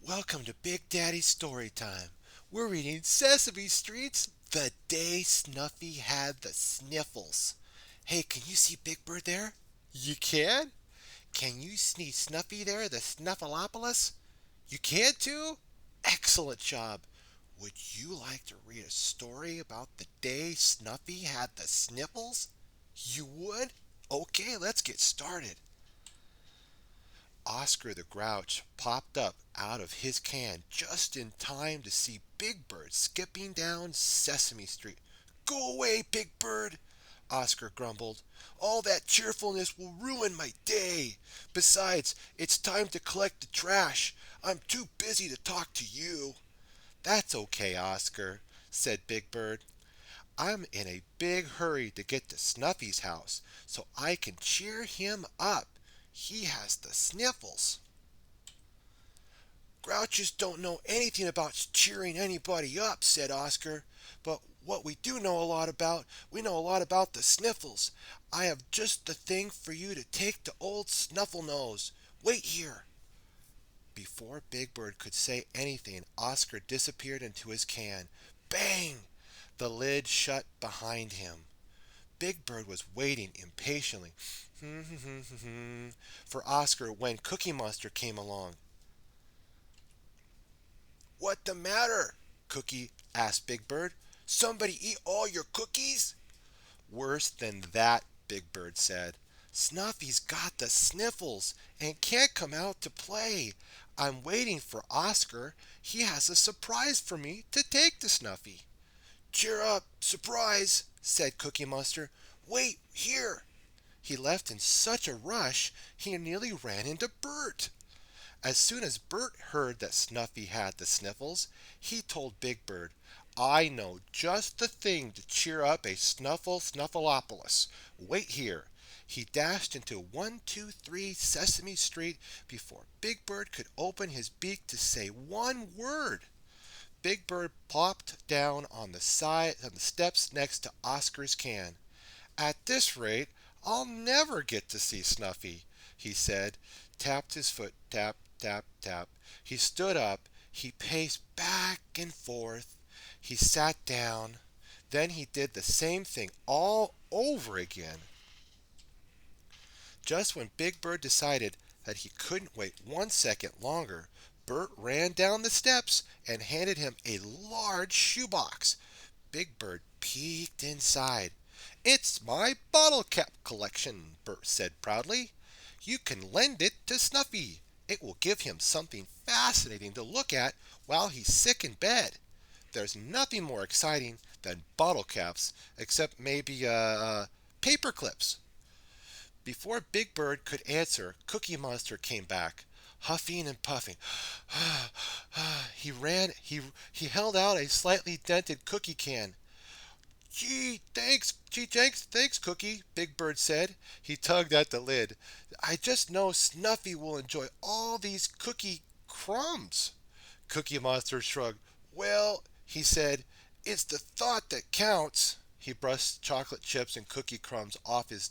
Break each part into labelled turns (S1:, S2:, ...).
S1: Welcome to Big Daddy's Story Time. We're reading Sesame Street's The Day Snuffy Had the Sniffles. Hey, can you see Big Bird there? You can? Can you see Snuffy there, the Snuffleupagus? You can too? Excellent job. Would you like to read a story about the day Snuffy had the sniffles? You would? Okay, let's get started. Oscar the Grouch popped up out of his can just in time to see Big Bird skipping down Sesame Street. Go away, Big Bird, Oscar grumbled. All that cheerfulness will ruin my day. Besides, it's time to collect the trash. I'm too busy to talk to you. That's okay, Oscar, said Big Bird. I'm in a big hurry to get to Snuffy's house so I can cheer him up. He has the sniffles. Grouches don't know anything about cheering anybody up, said Oscar. But what we know a lot about the sniffles. I have just the thing for you to take to old Snufflenose. Wait here. Before Big Bird could say anything, Oscar disappeared into his can. Bang! The lid shut behind him. Big Bird was waiting impatiently for Oscar when Cookie Monster came along. What the matter? Cookie asked Big Bird. Somebody eat all your cookies? Worse than that, Big Bird said. Snuffy's got the sniffles and can't come out to play. I'm waiting for Oscar. He has a surprise for me to take to Snuffy. Cheer up, surprise, said Cookie Monster. Wait here. He left in such a rush he nearly ran into Bert. As soon as Bert heard that Snuffy had the sniffles, he told Big Bird, I know just the thing to cheer up a Snuffleupagus. Wait here. He dashed into 123 Sesame Street before Big Bird could open his beak to say one word. Big Bird plopped down on the steps next to Oscar's can. At this rate, I'll never get to see Snuffy, he said, tapped his foot, tap, tap, tap. He stood up, he paced back and forth, he sat down, then he did the same thing all over again. Just when Big Bird decided that he couldn't wait 1 second longer, Bert ran down the steps and handed him a large shoebox. Big Bird peeked inside. It's my bottle cap collection, Bert said proudly. You can lend it to Snuffy. It will give him something fascinating to look at while he's sick in bed. There's nothing more exciting than bottle caps, except maybe paper clips. Before Big Bird could answer, Cookie Monster came back, huffing and puffing. He held out a slightly dented cookie can. Thanks, Cookie, Big Bird said. He tugged at the lid. I just know Snuffy will enjoy all these cookie crumbs. Cookie Monster shrugged. Well, he said, it's the thought that counts. He brushed chocolate chips and cookie crumbs off his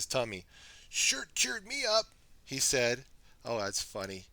S1: tummy. Sure cheered me up, he said. Oh, that's funny.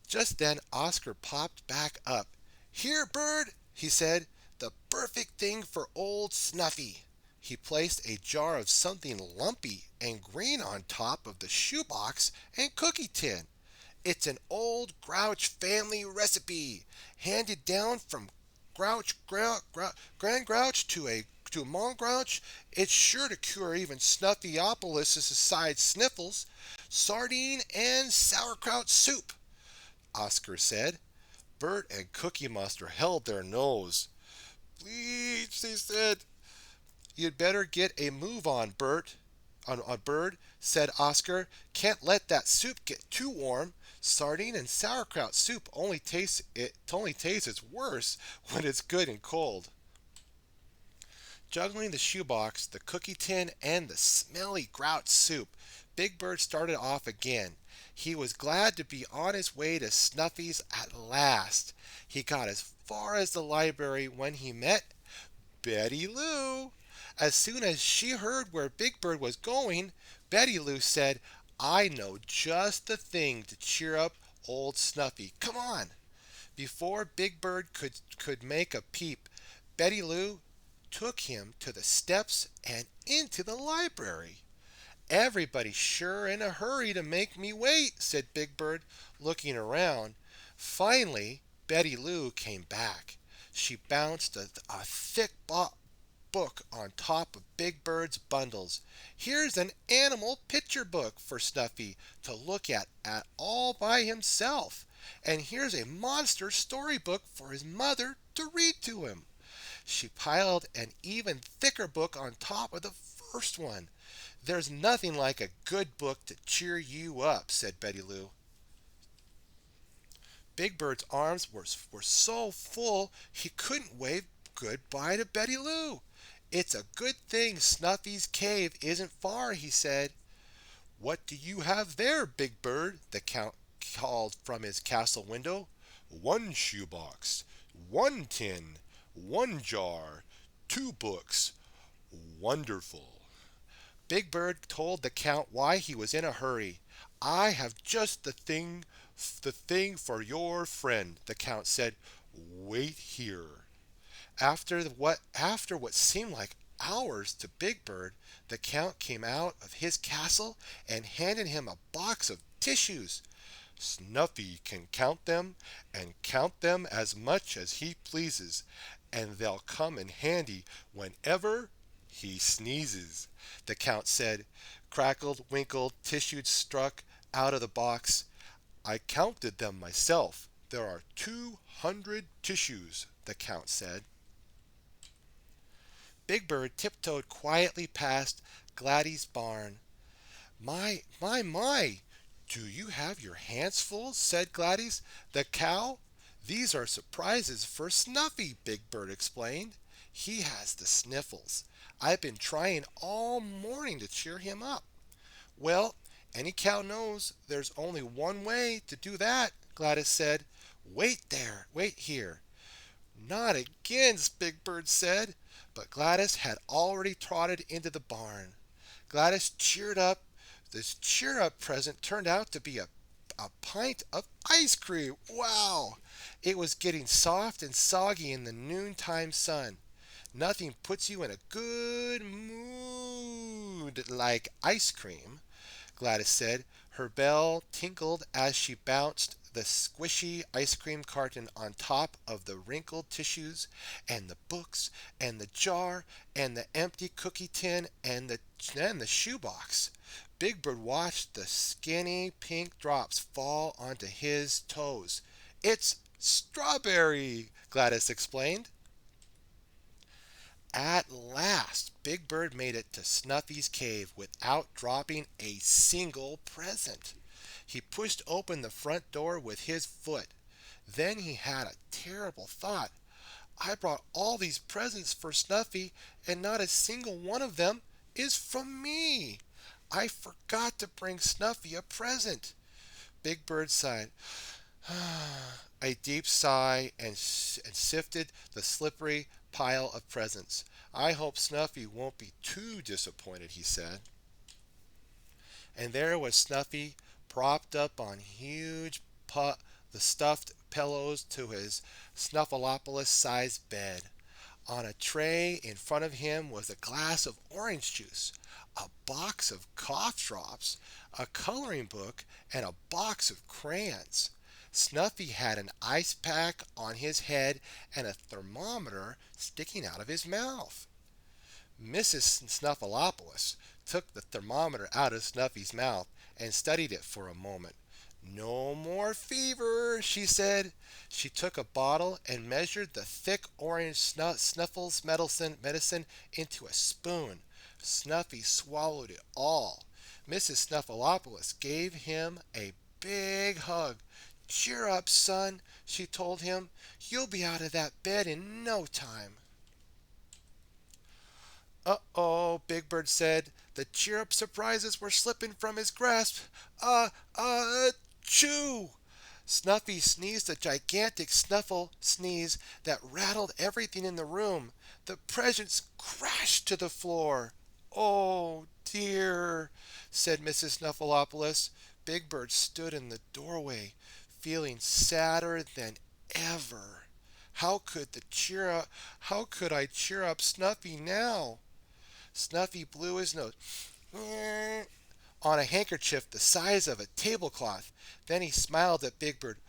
S1: Just then Oscar popped back up. Here, Bird, he said. The perfect thing for old Snuffy. He placed a jar of something lumpy and green on top of the shoebox and cookie tin. It's an old Grouch family recipe, handed down from Grand Grouch to Mom Grouch. It's sure to cure even Snuffleupagus' side sniffles. Sardine and sauerkraut soup, Oscar said. Bert and Cookie Monster held their nose. Please, he said. You'd better get a move on, Bert. On Bird, said Oscar. Can't let that soup get too warm. Sardine and sauerkraut soup only tastes worse when it's good and cold. Juggling the shoebox, the cookie tin, and the smelly grout soup, Big Bird started off again. He was glad to be on his way to Snuffy's at last. He got as far as the library when he met Betty Lou. As soon as she heard where Big Bird was going, Betty Lou said, I know just the thing to cheer up old Snuffy. Come on. Before Big Bird could make a peep, Betty Lou took him to the steps and into the library. "Everybody's sure in a hurry to make me wait," said Big Bird, looking around. Finally, Betty Lou came back. She bounced a thick book on top of Big Bird's bundles. "Here's an animal picture book for Snuffy to look at all by himself. And here's a monster storybook for his mother to read to him." She piled an even thicker book on top of the first one. "There's nothing like a good book to cheer you up," said Betty Lou. Big Bird's arms were so full he couldn't wave goodbye to Betty Lou. "It's a good thing Snuffy's cave isn't far," he said. "What do you have there, Big Bird?" the Count called from his castle window. "One shoebox, one tin, one jar, two books. Wonderful." Big Bird told the Count why he was in a hurry. "I have just the thing for your friend," the Count said. "Wait here." After what seemed like hours to Big Bird, the Count came out of his castle and handed him a box of tissues. "Snuffy can count them, and count them as much as he pleases, and they'll come in handy whenever he sneezes," the Count said. Crackled, winkled, tissues struck out of the box. "I counted them myself. There are 200 tissues," the Count said. Big Bird tiptoed quietly past Gladys's barn. My, do you have your hands full?" said Gladys. "The cow?" "These are surprises for Snuffy," Big Bird explained. "He has the sniffles. I've been trying all morning to cheer him up." "Well, any cow knows there's only one way to do that," Gladys said. Wait here." "Not again," Big Bird said, but Gladys had already trotted into the barn. Gladys cheered up. This cheer up present turned out to be a pint of ice cream. Wow! It was getting soft and soggy in the noontime sun. Nothing puts you in a good mood like ice cream, Gladys said. Her bell tinkled as she bounced the squishy ice cream carton on top of the wrinkled tissues and the books and the jar and the empty cookie tin and the shoebox. Big Bird watched the skinny pink drops fall onto his toes. "It's strawberry," Gladys explained. At last, Big Bird made it to Snuffy's cave without dropping a single present. He pushed open the front door with his foot. Then he had a terrible thought. "I brought all these presents for Snuffy, and not a single one of them is from me. I forgot to bring Snuffy a present." Big Bird sighed a deep sigh and sifted the slippery pile of presents. "I hope Snuffy won't be too disappointed," he said. And there was Snuffy, propped up on the stuffed pillows to his Snuffleupagus-sized bed. On a tray in front of him was a glass of orange juice, a box of cough drops, a coloring book, and a box of crayons. Snuffy had an ice pack on his head and a thermometer sticking out of his mouth. Mrs. Snuffleupagus took the thermometer out of Snuffy's mouth and studied it for a moment. "No more fever," she said. She took a bottle and measured the thick orange Snuffles medicine into a spoon. Snuffy swallowed it all. Mrs. Snuffleupagus gave him a big hug. "Cheer up, son," she told him. "You'll be out of that bed in no time." "Uh-oh," Big Bird said. The cheer-up surprises were slipping from his grasp. Chew! Snuffy sneezed a gigantic snuffle sneeze that rattled everything in the room. The presents crashed to the floor. "Oh, dear," said Mrs. Snuffleupagus. Big Bird stood in the doorway, feeling sadder than ever. How could the cheer up how could I cheer up Snuffy now? Snuffy blew his nose on a handkerchief the size of a tablecloth. Then he smiled at Big Bird.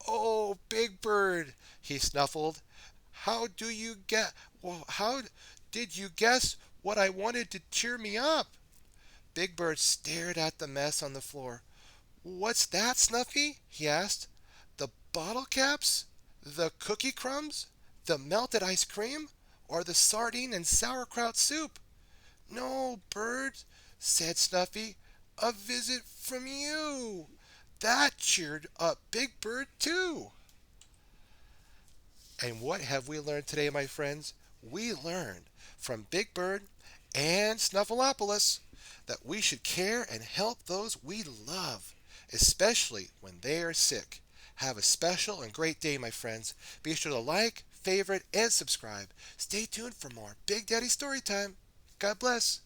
S1: "Oh, Big Bird," he snuffled. "How do you get well, how did you guess what I wanted to cheer me up?" Big Bird stared at the mess on the floor. "What's that, Snuffy?" he asked. "The bottle caps? The cookie crumbs? The melted ice cream? Or the sardine and sauerkraut soup?" "No, Bird," said Snuffy. "A visit from you." That cheered up Big Bird, too. And what have we learned today, my friends? We learned from Big Bird and Snuffleupagus that we should care and help those we love, especially when they are sick. Have a special and great day, my friends. Be sure to like, favorite, and subscribe. Stay tuned for more Big Daddy Storytime. God bless.